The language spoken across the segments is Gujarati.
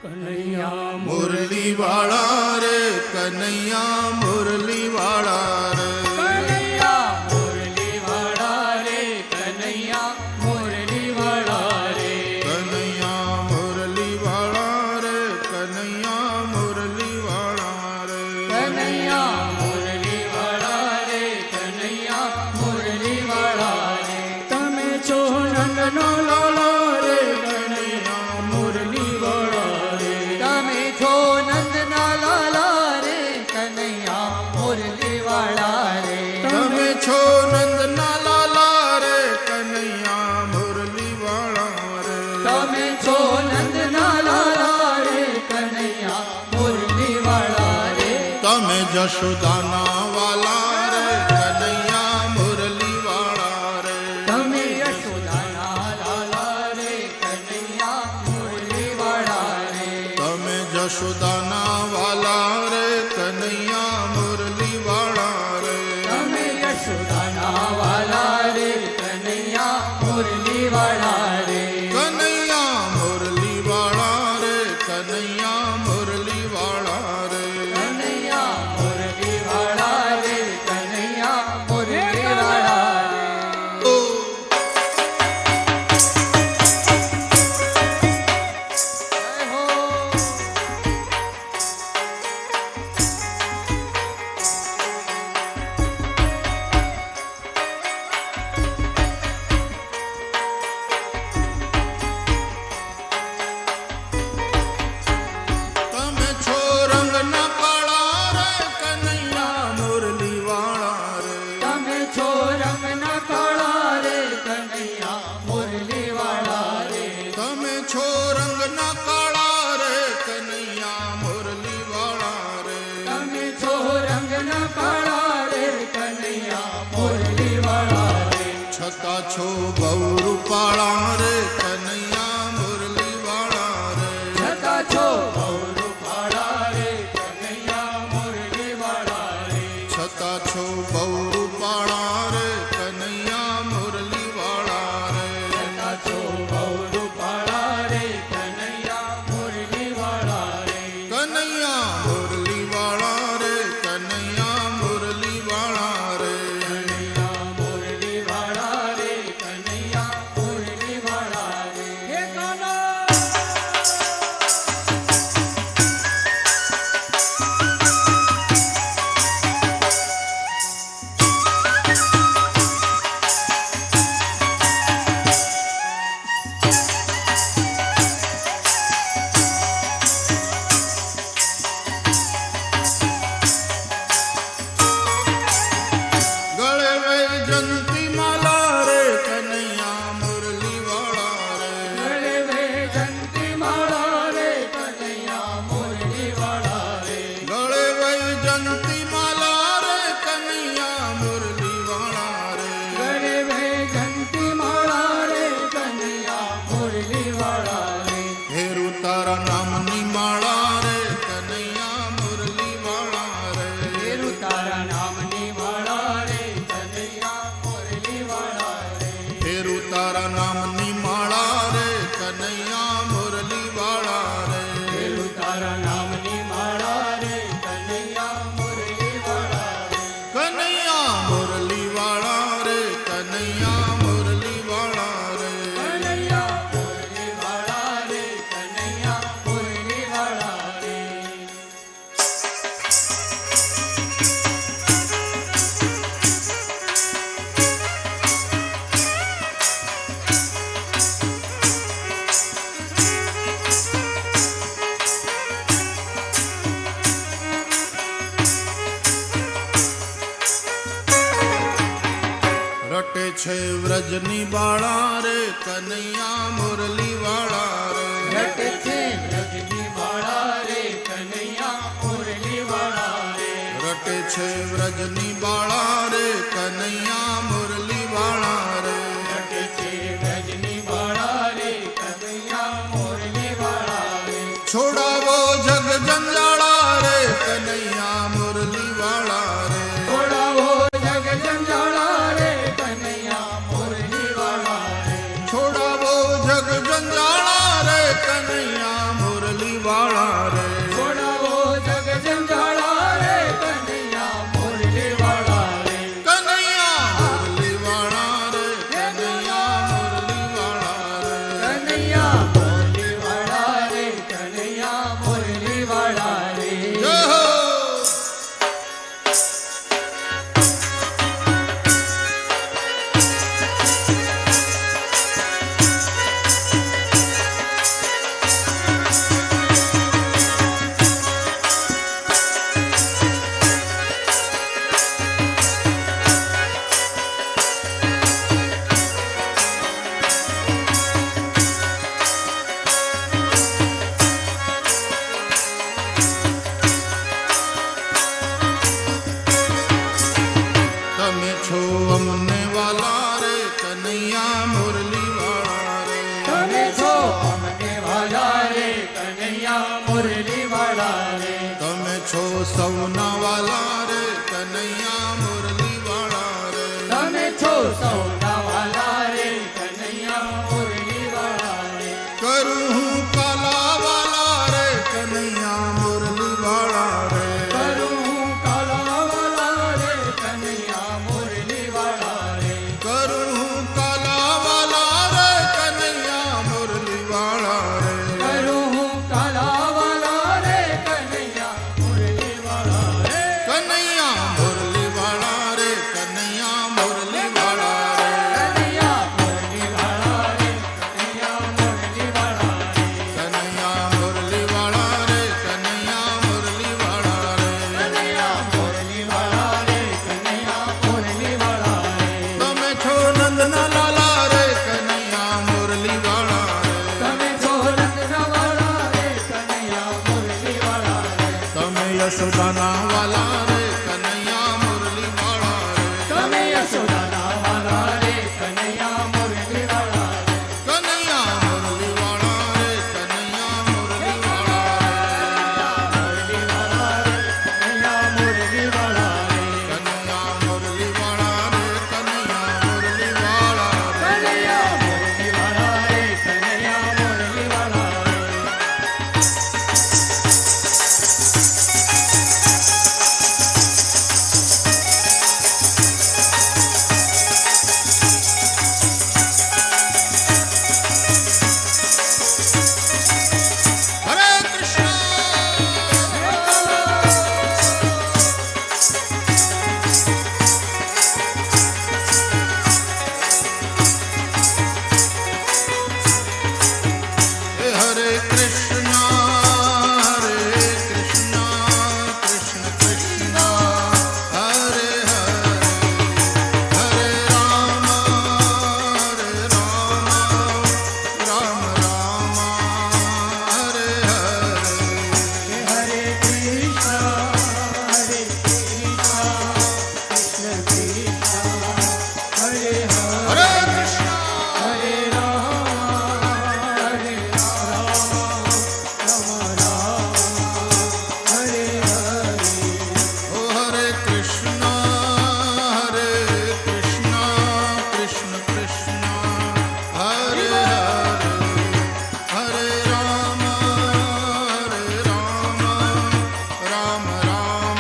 કનૈયા મુરલી વાળા રે કનૈયા મુરલી વાળા રે કનૈયા મુરલી વાળા રે કનૈયા મુરલી વાળા રે કનૈયા મુરલી વાળા રે કનૈયા મુરલી વાળા રે કનૈયા મુરલી વાળા રે કનૈયા મુરલી વાળા રે તમે છો નંદનો લાલો રે કનૈયા મુરલી વાળા રે તમે છો નંદના લાલા રે કનૈયા મુરલી વાળા રે તમે છો નંદના લાલા રે કનૈયા મુરલી વાળા રે તમે છો નંદના લાલા રે કનૈયા મુરલી વાળા રે તમે જશોદાના વાલા રે કનૈયા મુરલી વાળા રે તમે યશોદાના લાલા રે કનૈયા મુરલી વાળા રે તમે જશોદાના વાલા રે કનૈયા મુરલી વાળા રે તમે યશોદાના વાલા રે કનૈયા મુરલી વાળા રે કનૈયા મુરલી વાળા રે કનૈયા મુરલી વાળા રે કનૈયા મુરલી વાળા રે કનૈયા મુરલી વાળા રે ઓ જય હો તમે છો રંગના કાળા રે કનૈયા મુરલી વાળા રે તમે છો રંગના કાળા રે કનૈયા મુરલી વાળા રે તમે છો રંગના કાળા રે કનૈયા મુરલી વાળા રે તમે છો રંગના કાળા રે કનૈયા મુરલી વાળા રે છતાં છો બહુ રૂપાળા રે કનૈયા મુરલી વાળા રે છતાં છો બહુ કાળા રે કનૈયા મુરલી વાળા રે છતાં છો બહુ રૂપાળા રે કનૈયા મુરલી વાળા રે છતાં છો બહુ કાળા રે કનૈયા મુરલી વાળા રે કનૈયા મુરલી વાળા રે કનૈયા મુરલી વાળા રે કનૈયા મુરલી વાળા રે કનૈયા મુરલી વાળા રે હે કાના ગળે વૈજંતી માલા રે કનૈયા મુરલી વાળા રે ગળે વૈજંતી માળા રે કનૈયા મુરલી વાળા રે ગળે વૈજંતી માલા રે કનૈયા મુરલી વાળા રે ગળે વૈજંતી માળા રે કનૈયા મુરલી વાળા રે હેરું તારા નામની માળા રે કનૈયા મુરલી વાળા રે તેરું તારા નામની માળા રે કનૈયા મુરલી વાળા રે હેરું તારા નામની માળા રે કનૈયા મુરલી વાળા રે તેરું તારા નામની માળા રે કનૈયા મુરલી વાળા રે કનૈયા મુરલી વાળા રે કનૈયા મુરલી વાળા રે કનૈયા મુરલી વાળા રે કનૈયા મુરલી વાળા રે રટે છે વ્રજની બાળા રે કનૈયા મુરલી વાળા રે રટે છે વ્રજની વાળા રે કનૈયા મુરલી વાળા રે રટે છે વ્રજની બાળા રે કનૈયા મુરલી વાળા રે રટે છે વ્રજની વાળા રે કનૈયા મુરલી વાળા રે છોડાવો જગ જંજાળા રે કનૈયા મુરલી વાળા રે છોડાવો જગ જંજાળા રે કનૈયા મુરલી વાળા રે છોડાવો જગ જંજાળા રે કનૈયા મુરલી વાળા રે છોડાવો જગ જંજાળા રે કનૈયા મુરલી વાળા રે કનૈયા મુરલી વાળા રે કનૈયા મુરલી વાળા રે કનૈયા મુરલી વાળા રે કનૈયા મુરલી વાળા રે જય હો તમે છો અમને વાલા રે કનૈયા મુરલી વાળા રે તમે છો અમને વાલા રે કનૈયા મુરલી વાળા રે તમે છો સૌના વાલા રે કનૈયા મુરલી વાળા રે તમે છો સૌના વાલા રે કનૈયા મુરલી વાળા રે કરું હું કાલા વાલા રે કનૈયા મુરલી વાળા રે કરું હું કાલા વાલા રે કનૈયા મુરલી વાળા રે કરું હું કાલા વાલા રે કનૈયા મુરલી વાળા રે કરું હું કાલા વાલા રે કનૈયા મુરલી વાળા રે કનૈયા મુરલી વાળા રે કનૈયા મુરલી વાળા રે કનૈયા મુરલી વાળા રે કનૈયા મુરલી વાળા રે કનૈયા મુરલી વાળા રે કનૈયા મુરલી વાળા રે કનૈયા મુરલી વાળા રે કનૈયા મુરલી વાળા રે તમે છો નંદના લાલા રે કનૈયા મુરલી વાળા રે તમે છો રંગના વાળા રે કનૈયા મુરલી વાળા રે તમે યશોદાના વાલા રે કનૈયા મુરલી વાળા રે તમે યશોદાના વાળા રે કનૈયા મુરલી વાળા રે કનૈયા મુરલી વાળા રે કનૈયા મુરલી વાળા રે મુરલી વાળા રે કનૈયા મુરલી વાળા રે કનૈયા મુરલી વાળા રે કનૈયા મુરલી વાળા રે કનૈયા મુરલી વાળા રે કનૈયા મુરલી વાળા રે હરે કૃષ્ણ હરે કૃષ્ણ કૃષ્ણ કૃષ્ણ હરે હરે હરે રામ રામ રામ હરે હરે હરે કૃષ્ણ કૃષ્ણ કૃષ્ણ હરે હરે હરે કૃષ્ણ હરે રામ રામ રામ હરે હરે ઓ હરે કૃષ્ણ કૃષ્ણ કૃષ્ણ હરે હરે હરે રામ રામ રામ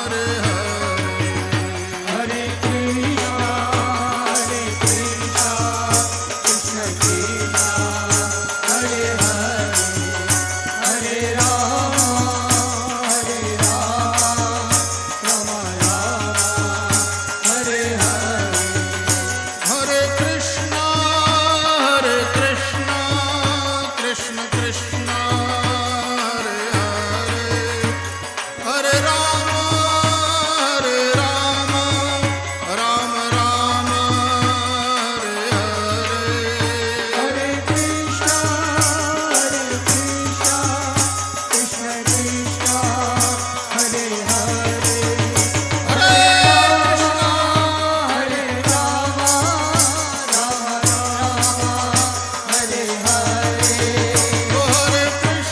હરે હરે હરે કૃષ્ણ કૃષ્ણ કૃષ્ણ હરે હરે હરે રામ રામ રામ હરે હરે હરે કૃષ્ણ કૃષ્ણ કૃષ્ણ હરે હરે હરે રામ રામ રામ હરે હરે હરે કૃષ્ણ કૃષ્ણ કૃષ્ણ હરે હરે હરે હરે રામ રામ રામ હરે હરે હરે કૃષ્ણ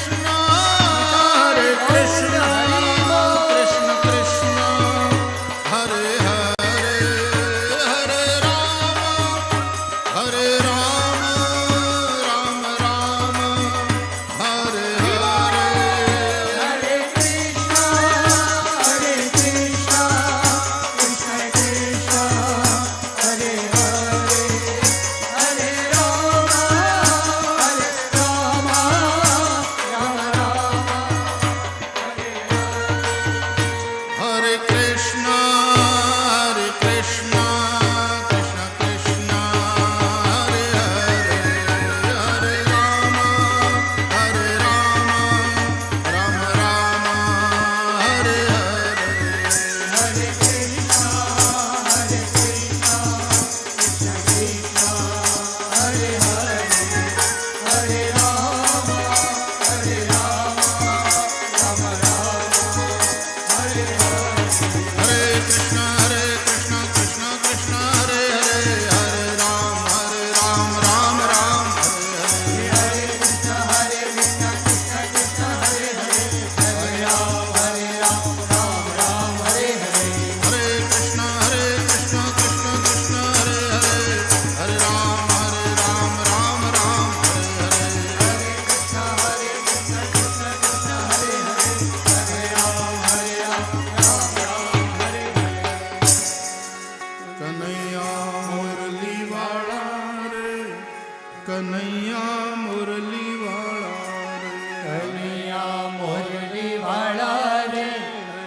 કનૈયા મુરલી વાળા રે કનૈયા મુરલી વાળા રે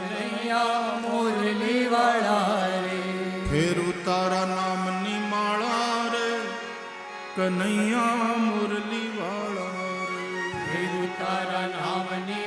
કનૈયા મુરલી વાળા રે ફેરું તારા નામની માળા રે કનૈયા મુરલી વાળા રે ફેરું તારા નામની